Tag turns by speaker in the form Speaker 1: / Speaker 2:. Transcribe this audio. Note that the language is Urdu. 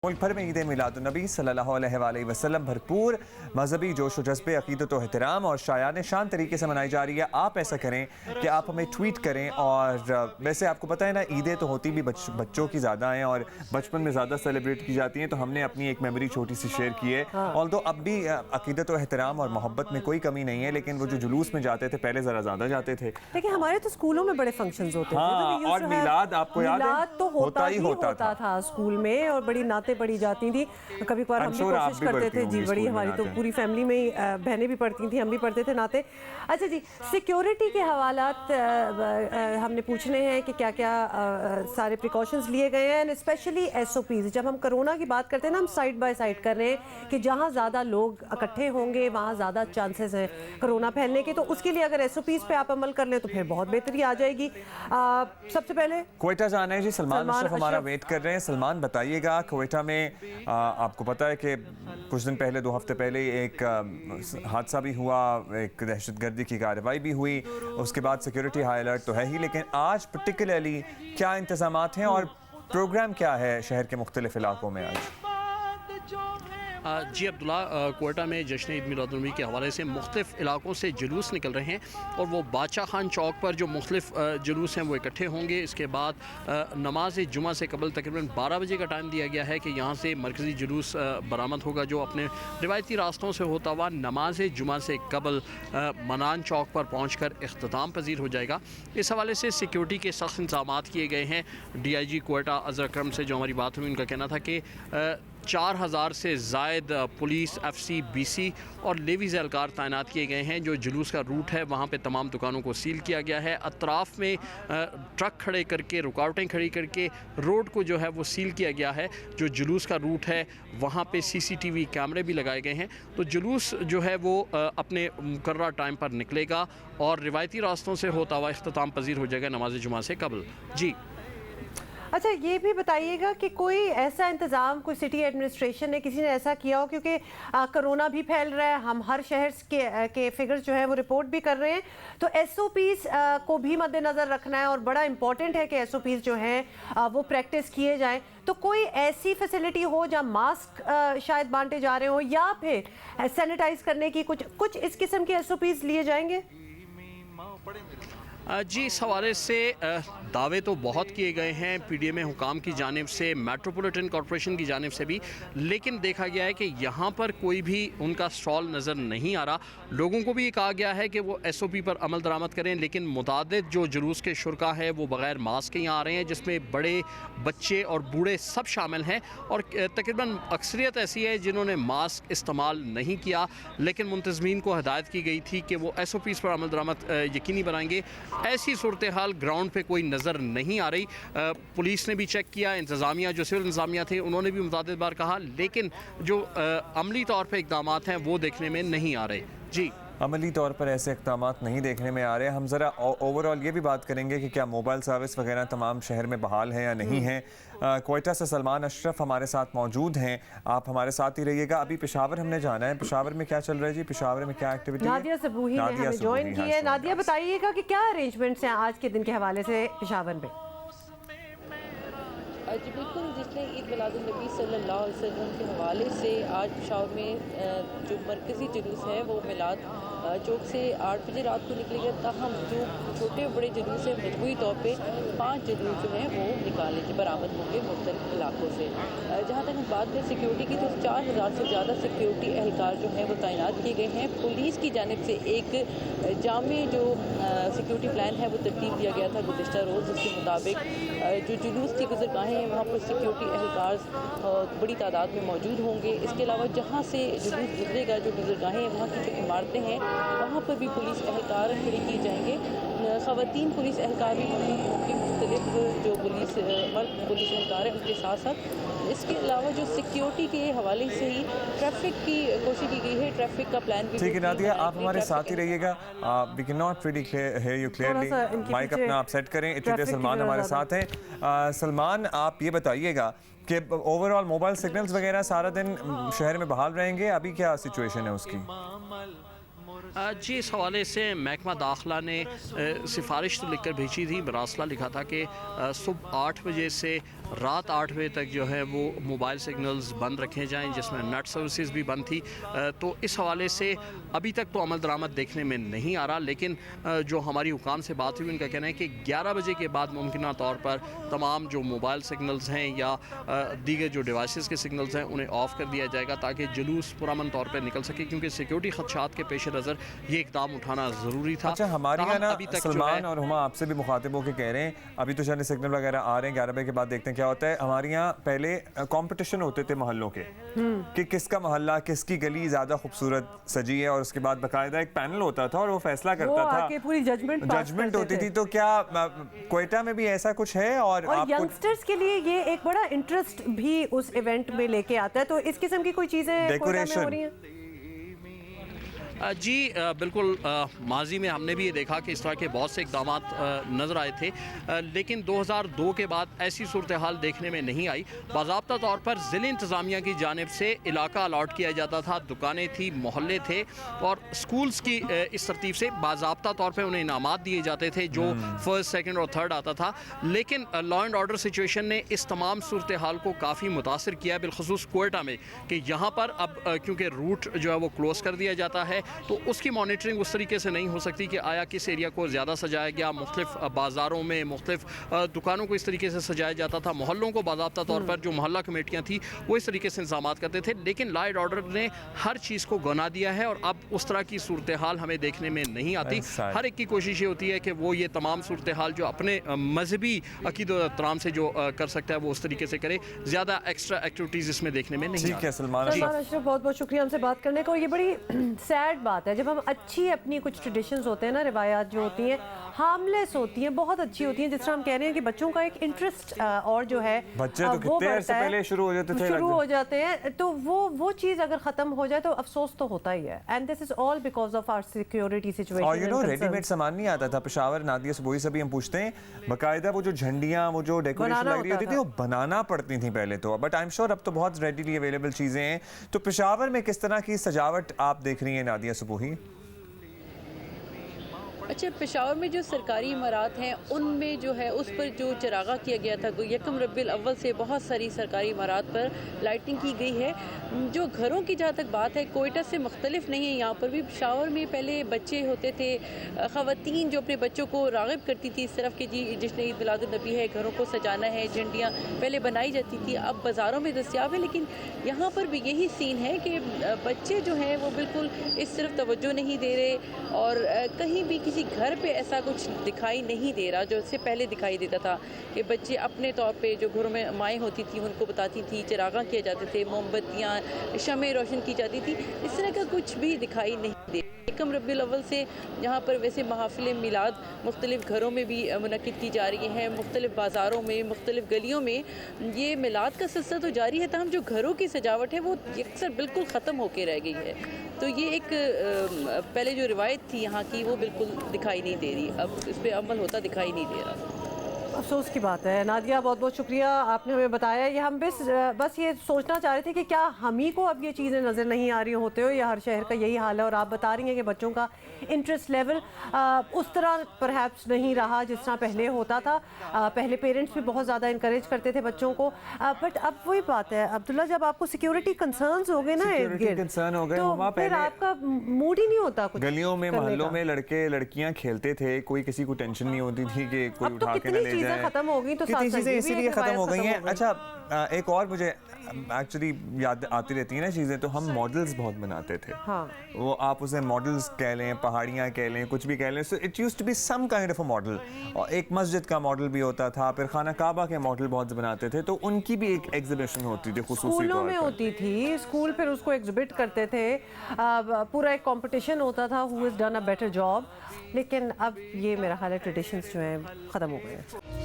Speaker 1: ملک بھر میں عید میلاد النبی صلی اللہ علیہ وآلہ وسلم بھرپور مذہبی جوش و جذبے، عقیدت و احترام اور شایان شان طریقے سے منائی جا رہی ہے۔ آپ ایسا کریں کہ آپ ہمیں ٹویٹ کریں، اور ویسے آپ کو پتہ ہے نا، عیدیں تو ہوتی بھی بچوں کی زیادہ ہیں اور بچپن میں زیادہ سیلیبریٹ کی جاتی ہیں، تو ہم نے اپنی ایک میموری چھوٹی سی شیئر کی ہے۔ آلدو اب بھی عقیدت و احترام اور محبت میں کوئی کمی نہیں ہے، لیکن وہ جو جلوس میں جاتے تھے پہلے ذرا زیادہ جاتے تھے۔
Speaker 2: لیکن ہمارے تو اسکولوں میں بڑے فنکشنز ہوتے تھے،
Speaker 1: اور میلاد آپ کو یاد ہے؟
Speaker 2: میلاد تو ہوتا تھا اسکول میں، اور بڑی نعتیں پڑھی جاتی تھیں۔ کبھی کبھار ہم بھی کوشش کرتے تھے، جی بڑی، ہماری تو پوری فیملی میں بہنیں بھی پڑھتی تھیں، ہم بھی پڑھتے تھے نعتیں۔ اچھا جی، سیکیورٹی کے حوالات ہم نے پوچھنے ہیں کہ کیا کیا سارے پریکاشنز لیے گئے ہیں، اسپیشلی ایس او پیز۔ جب ہم کرونا کی بات کرتے ہیں نا، ہم سائڈ بائی سائڈ کر رہے ہیں کہ جہاں زیادہ لوگ اکٹھے ہوں گے وہاں زیادہ چانسز ہیں کرونا پھیلنے کے، تو اس کے لیے اگر ایس او پیز پہ آپ عمل کر لیں تو پھر بہت بہتری آ جائے گی۔ سب سے پہلے
Speaker 1: کوئٹہ جانا ہے جی، سلمان اشرف ہمارا ویٹ کر رہے ہیں۔ سلمان بتائیے گا، کوئٹہ میں آپ کو پتہ ہے کہ کچھ دن پہلے، 2 ہفتے پہلے ایک حادثہ بھی ہوا، ایک دہشت گردی کی کارروائی بھی ہوئی، اس کے بعد سیکیورٹی ہائی الرٹ تو ہے ہی، لیکن آج پرٹیکولرلی کیا انتظامات ہیں اور پروگرام کیا ہے شہر کے مختلف علاقوں میں آج؟
Speaker 3: جی عبداللہ، کوئٹہ میں جشن عید میلاد النبی کے حوالے سے مختلف علاقوں سے جلوس نکل رہے ہیں، اور وہ بادشاہ خان چوک پر جو مختلف جلوس ہیں وہ اکٹھے ہوں گے۔ اس کے بعد نماز جمعہ سے قبل تقریباً 12 بجے کا ٹائم دیا گیا ہے کہ یہاں سے مرکزی جلوس برآمد ہوگا، جو اپنے روایتی راستوں سے ہوتا ہوا نماز جمعہ سے قبل منان چوک پر پہنچ کر اختتام پذیر ہو جائے گا۔ اس حوالے سے سیکیورٹی کے سخت انتظامات کیے گئے ہیں۔ ڈی آئی جی کوئٹہ اظہر اکرم سے جو ہماری بات ہوئی، ان کا کہنا تھا کہ 4000 سے زائد police, F C, B C اور لیویز اہلکار تعینات کیے گئے ہیں۔ جو جلوس کا روٹ ہے وہاں پہ تمام دکانوں کو سیل کیا گیا ہے۔ اطراف میں ٹرک کھڑے کر کے، رکاوٹیں کھڑی کر کے روڈ کو جو ہے وہ سیل کیا گیا ہے۔ جو جلوس کا روٹ ہے وہاں پہ سی سی ٹی وی کیمرے بھی لگائے گئے ہیں، تو جلوس جو ہے وہ اپنے مقررہ ٹائم پر نکلے گا اور روایتی راستوں سے ہوتا ہوا اختتام پذیر ہو جائے گا نماز جمعہ سے قبل۔ جی
Speaker 2: اچھا، یہ بھی بتائیے گا کہ کوئی ایسا انتظام، کوئی سٹی ایڈمنسٹریشن نے، کسی نے ایسا کیا ہو، کیونکہ کرونا بھی پھیل رہا ہے، ہم ہر شہر کے فگرز جو ہیں وہ رپورٹ بھی کر رہے ہیں، تو ایس او پیز کو بھی مد نظر رکھنا ہے، اور بڑا امپورٹنٹ ہے کہ ایس او پیز جو ہیں وہ پریکٹس کیے جائیں۔ تو کوئی ایسی فیسلٹی ہو جہاں ماسک شاید بانٹے جا رہے ہوں، یا پھر سینیٹائز کرنے کی کچھ اس قسم کے ایس او پیز لیے جائیں گے؟
Speaker 3: جی، اس حوالے سے دعوے تو بہت کیے گئے ہیں پی ڈی ایم حکام کی جانب سے، میٹروپولیٹن کارپوریشن کی جانب سے بھی، لیکن دیکھا گیا ہے کہ یہاں پر کوئی بھی ان کا سٹال نظر نہیں آ رہا۔ لوگوں کو بھی یہ کہا گیا ہے کہ وہ ایس او پی پر عمل درآمد کریں، لیکن متعدد جو جلوس کے شرکا ہیں وہ بغیر ماسک کے یہاں آ رہے ہیں، جس میں بڑے، بچے اور بوڑھے سب شامل ہیں، اور تقریباً اکثریت ایسی ہے جنہوں نے ماسک استعمال نہیں کیا، لیکن منتظمین کو ہدایت کی گئی تھی کہ وہ ایس او پیز پر عمل درآمد یقینی بنائیں گے۔ ایسی صورتحال گراؤنڈ پہ کوئی نظر نہیں آ رہی۔ پولیس نے بھی چیک کیا، انتظامیہ، جو سول انتظامیہ تھے انہوں نے بھی متعدد بار کہا، لیکن جو عملی طور پہ اقدامات ہیں وہ دیکھنے میں نہیں آ رہے۔ جی،
Speaker 1: عملی طور پر ایسے اقدامات نہیں دیکھنے میں آ رہے۔ ہم ذرا اوورآل یہ بھی بات کریں گے کہ کیا موبائل سروس وغیرہ تمام شہر میں بحال ہیں یا نہیں ہیں۔ کوئٹہ سے سلمان اشرف ہمارے ساتھ موجود ہیں، آپ ہمارے ساتھ ہی رہیے گا۔ ابھی پشاور ہم نے جانا ہے، پشاور میں کیا چل رہا ہے جی؟ پشاور میں کیا ایکٹیویٹی ہے؟
Speaker 2: نادیہ صبوحی نے ہمیں جوائن کی ہے۔ نادیہ، بتائیے گا کہ کیا ارینجمنٹس ہیں آج کے دن کے حوالے سے پشاور میں؟
Speaker 4: جی بالکل، جس نے عید میلاد النبی صلی اللہ علیہ وسلم کے حوالے سے آج پشاور میں جو مرکزی جلوس ہے وہ میلاد چوک سے 8 بجے رات کو نکلے گا، تاہم جو چھوٹے بڑے جلوس ہیں مجموعی طور پہ 5 جلوس جو ہیں وہ نکالے برآمد ہوں گے مختلف علاقوں سے۔ جہاں تک ہم بات کریں سیکیورٹی کی، تو 4000 سے زیادہ سیکیورٹی اہلکار جو ہیں وہ تعینات کیے گئے ہیں۔ پولیس کی جانب سے ایک جامع جو سیکیورٹی پلان ہے وہ ترتیب دیا گیا تھا گزشتہ روز، جس کے مطابق جو جلوس کی گزرگاہیں ہیں وہاں پر سیکیورٹی اہلکار بڑی تعداد میں موجود ہوں گے۔ اس کے علاوہ جہاں سے جلوس گزرے گا، جو گزرگاہیں ہیں وہاں کی جو عمارتیں ہیں وہاں پر بھی پولیس اہلکار کھڑے کیے جائیں گے۔ خواتین پولیس اہلکار بھی موجود ہوں گے، مختلف جو مرد پولیس اہلکار ہیں ان کے ساتھ ساتھ۔ اس کے علاوہ جو سیکیورٹی کے حوالے سے ہی ٹریفک کی کوشش کی گئی ہے، ٹریفک کا پلان بھی۔
Speaker 1: ٹھیک ہے نادیہ، آپ ہمارے ساتھ ہی رہیے گا۔ We can not really hear you clearly, mic اپنا آپ سیٹ کریں۔ اتنے سلمان ہمارے ساتھ ہیں۔ سلمان، آپ یہ بتائیے گا کہ اوورآل موبائل سگنلز وغیرہ سارا دن شہر میں بحال رہیں گے؟ ابھی کیا سچویشن ہے اس کی؟
Speaker 3: جی اس حوالے سے محکمہ داخلہ نے سفارش تو لکھ کر بھیجی تھی، مراسلہ لکھا تھا کہ صبح 8 بجے سے رات 8 بجے تک جو ہے وہ موبائل سگنلز بند رکھے جائیں، جس میں نیٹ سروسز بھی بند تھی۔ تو اس حوالے سے ابھی تک تو عمل درآمد دیکھنے میں نہیں آ رہا، لیکن جو ہماری حکام سے بات ہوئی ان کا کہنا ہے کہ 11 بجے کے بعد ممکنہ طور پر تمام جو موبائل سگنلز ہیں یا دیگر جو ڈیوائسز کے سگنلز ہیں انہیں آف کر دیا جائے گا تاکہ جلوس پرامن طور پر نکل سکے، کیونکہ سیکیورٹی خدشات کے پیش نظر یہ اقدام اٹھانا ضروری تھا۔
Speaker 1: اچھا ہمارے یہاں نا سلمان اور ہما آپ سے بھی مخاطب ہو کے کہہ رہے ہیں ابھی تو چند سگنل وغیرہ آ رہے ہیں، 11 بجے کے بعد دیکھتے ہیں کیا ہوتا ہے۔ ہمارے یہاں پہلے کمپٹیشن ہوتے تھے محلوں کے کہ کس کا محلہ کس کی گلی زیادہ خوبصورت سجی ہے، اور اس کے بعد باقاعدہ ایک پینل ہوتا تھا اور وہ فیصلہ کرتا تھا،
Speaker 2: پوری
Speaker 1: ججمنٹ ہوتی تھی۔ تو کیا کوئٹہ میں بھی ایسا کچھ ہے؟ اور
Speaker 2: ینگسٹرز کے لیے یہ ایک بڑا انٹرسٹ بھی اس ایونٹ میں لے کے آتا ہے، تو اس قسم کی کوئی چیزیں کوئٹہ میں ہو رہی ہیں؟
Speaker 3: جی بالکل، ماضی میں ہم نے بھی یہ دیکھا کہ اس طرح کے بہت سے اقدامات نظر آئے تھے، لیکن 2002 کے بعد ایسی صورتحال دیکھنے میں نہیں آئی۔ باضابطہ طور پر ضلع انتظامیہ کی جانب سے علاقہ الاٹ کیا جاتا تھا، دکانیں تھی، محلے تھے، اور سکولز کی اس ترتیب سے باضابطہ طور پہ انہیں انعامات دیے جاتے تھے جو فرسٹ، سیکنڈ اور تھرڈ آتا تھا۔ لیکن لا اینڈ آرڈر سچویشن نے اس تمام صورتحال کو کافی متاثر کیا، بالخصوص کوئٹہ میں، کہ یہاں پر اب کیونکہ روٹ جو ہے وہ کلوز کر دیا جاتا ہے تو اس کی مانیٹرنگ اس طریقے سے نہیں ہو سکتی کہ آیا کس ایریا کو زیادہ سجایا گیا۔ مختلف بازاروں میں مختلف دکانوں کو اس طریقے سے سجایا جاتا تھا، محلوں کو باضابطہ طور پر جو محلہ کمیٹیاں تھیں وہ اس طریقے سے انتظامات کرتے تھے، لیکن لا اینڈ آرڈر نے ہر چیز کو گنا دیا ہے اور اب اس طرح کی صورتحال ہمیں دیکھنے میں نہیں آتی۔ ہر ایک کی کوشش یہ ہوتی ہے کہ وہ یہ تمام صورتحال جو اپنے مذہبی عقیدت و احترام سے جو کر سکتا ہے وہ اس طریقے سے کرے، زیادہ ایکسٹرا ایکٹیویٹیز اس میں دیکھنے میں نہیں آتی۔
Speaker 2: سلمان اشرف بہت بہت شکریہ ہم سے بات کرنے کا، اور یہ بڑی سیڈ بات ہے جب ہم اچھی اپنی کچھ ٹریڈیشنز ہوتے ہیں نا، روایات جو ہوتی ہیں ہارملیس ہوتی ہیں، بہت اچھی ہوتی ہیں، جس طرح ہم کہہ رہے ہیں کہ بچوں کا ایک انٹرسٹ اور جو ہے
Speaker 1: بچے تو کتنے عرصے پہلے شروع ہو
Speaker 2: جاتے ہیں، تو وہ چیز اگر ختم ہو جائے تو افسوس تو ہوتا ہی ہے، and this is all because of our security situation.
Speaker 1: اور ریڈی میڈ سامان نہیں آتا تھا پشاور، نادیہ صبوئی سے بھی ہم پوچھتے ہیں، باقاعدہ وہ جو جھنڈیاں وہ جو ڈیکوریشن لگ رہی ہوتی تھی وہ بنانا پڑتی تھیں پہلے تو، بٹ آئی ایم شیور اب تو بہت ریڈیلی اویلیبل چیزیں ہیں۔ تو پشاور میں کس طرح کی سجاوٹ آپ دیکھ رہی ہیں نادیہ صبوئی؟
Speaker 4: اچھا، پشاور میں جو سرکاری عمارات ہیں ان میں جو ہے اس پر جو چراغاں کیا گیا تھا، 1 ربیع الاول سے بہت ساری سرکاری عمارات پر لائٹنگ کی گئی ہے۔ جو گھروں کی جہاں تک بات ہے کوئٹہ سے مختلف نہیں ہے، یہاں پر بھی پشاور میں پہلے بچے ہوتے تھے، خواتین جو اپنے بچوں کو راغب کرتی تھی اس طرف کہ جی جشن عید میلاد النبی ہے، گھروں کو سجانا ہے، جھنڈیاں پہلے بنائی جاتی تھی، اب بازاروں میں دستیاب ہے، لیکن یہاں پر بھی یہی سین ہے کہ بچے جو ہیں وہ بالکل اس طرف توجہ نہیں دے رہے، اور کہیں بھی کسی گھر پہ ایسا کچھ دکھائی نہیں دے رہا جو اس سے پہلے دکھائی دیتا تھا کہ بچے اپنے طور پہ جو گھروں میں مائیں ہوتی تھیں ان کو بتاتی تھی، چراغاں کیے جاتے تھے، موم بتیاں شمع روشن کی جاتی تھی، اس طرح کا کچھ بھی دکھائی نہیں دے۔ 1 ربیع الاول سے یہاں پر ویسے محافل میلاد مختلف گھروں میں بھی منعقد کی جا رہی ہیں، مختلف بازاروں میں، مختلف گلیوں میں یہ میلاد کا سلسلہ تو جاری ہے، تاہم جو گھروں کی سجاوٹ ہے وہ اکثر بالکل ختم ہو کے رہ گئی ہے۔ تو یہ ایک پہلے جو روایت تھی یہاں کی وہ بالکل دکھائی نہیں دے رہی، اب اس پہ عمل ہوتا دکھائی نہیں دے رہا۔
Speaker 2: افسوس کی بات ہے۔ نادیہ بہت بہت شکریہ، آپ نے ہمیں بتایا۔ یہ ہم بس یہ سوچنا چاہ رہے تھے کہ کیا ہم ہی کو اب یہ چیزیں نظر نہیں آ رہی ہوتے ہو یا ہر شہر کا یہی حال ہے، اور آپ بتا رہی ہیں کہ بچوں کا انٹرسٹ لیول اس طرح پرہیپس نہیں رہا جس طرح پہلے ہوتا تھا۔ پہلے پیرنٹس بھی بہت زیادہ انکریج کرتے تھے بچوں کو، بٹ اب وہی بات ہے عبداللہ، جب آپ کو سیکیورٹی کنسرنز ہو گئے نا تو پھر آپ کا موڈ ہی نہیں ہوتا کچھ۔
Speaker 1: گلیوں میں محلوں میں لڑکے لڑکیاں کھیلتے تھے، کوئی کسی کو ٹینشن نہیں ہوتی تھی کہ کوئی اٹھا کے نہ لے جائے،
Speaker 2: ختم ہو گئی تو
Speaker 1: کتنی چیزیں اسی لیے ختم ہو گئی ہیں۔ اچھا ایک اور مجھے ایکچولی یاد آتی رہتی ہیں نا چیزیں، تو ہم ماڈلز بہت بناتے تھے، وہ آپ اسے ماڈلز کہہ لیں، پہاڑیاں کہہ لیں، کچھ بھی کہہ لیں، so it used to be some kind of a model، اور ایک مسجد کا ماڈل بھی ہوتا تھا، پھر خانہ کعبہ کے ماڈل بہت بناتے تھے، تو ان کی بھی ایک ایگزیبیشن ہوتی تھی خصوصی طور پر،
Speaker 2: اسکولوں میں ہوتی تھی، اسکول پھر اس کو ایگزبٹ کرتے تھے، پورا ایک کمپٹیشن ہوتا تھا who has done a better job، لیکن اب یہ میرا خیال ہے ٹریڈیشنز جو ہیں ختم ہو گئے ہیں۔